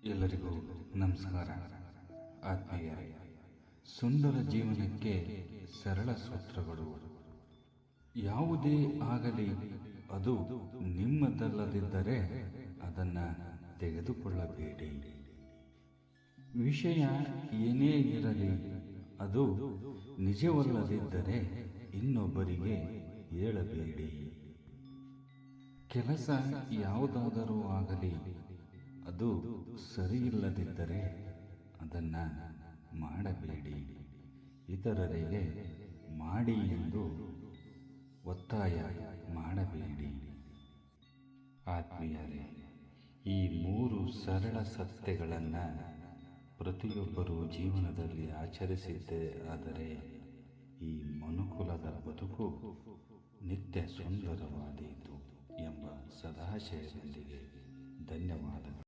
ಎಲ್ಲರಿಗೂ ನಮಸ್ಕಾರ. ಆತ್ಮೀಯರೇ, ಸುಂದರ ಜೀವನಕ್ಕೆ ಸರಳ ಸೂತ್ರಗಳು. ಯಾವುದೇ ಆಗಲಿ ಅದು ನಿಮ್ಮದಲ್ಲದಿದ್ದರೆ ಅದನ್ನು ತೆಗೆದುಕೊಳ್ಳಬೇಡಿ. ವಿಷಯ ಏನೇ ಇರಲಿ ಅದು ನಿಜವಲ್ಲದಿದ್ದರೆ ಇನ್ನೊಬ್ಬರಿಗೆ ಹೇಳಬೇಡಿ. ಕೆಲಸ ಯಾವುದಾದರೂ ಆಗಲಿ ಅದು ಸರಿಯಿಲ್ಲದಿದ್ದರೆ ಅದನ್ನು ಮಾಡಬೇಡಿ. ಇತರರಿಗೆ ಮಾಡಿ ಎಂದು ಒತ್ತಾಯ ಮಾಡಬೇಡಿ. ಆತ್ಮೀಯರೇ, ಈ 3 ಸರಳ ಸತ್ಯಗಳನ್ನು ಪ್ರತಿಯೊಬ್ಬರೂ ಜೀವನದಲ್ಲಿ ಆಚರಿಸಿದ್ದೇ ಆದರೆ ಈ ಮನುಕುಲದ ಬದುಕು ನಿತ್ಯ ಸುಂದರವಾದೀತು ಎಂಬ ಸದಾಶಯದೊಂದಿಗೆ ಧನ್ಯವಾದಗಳು.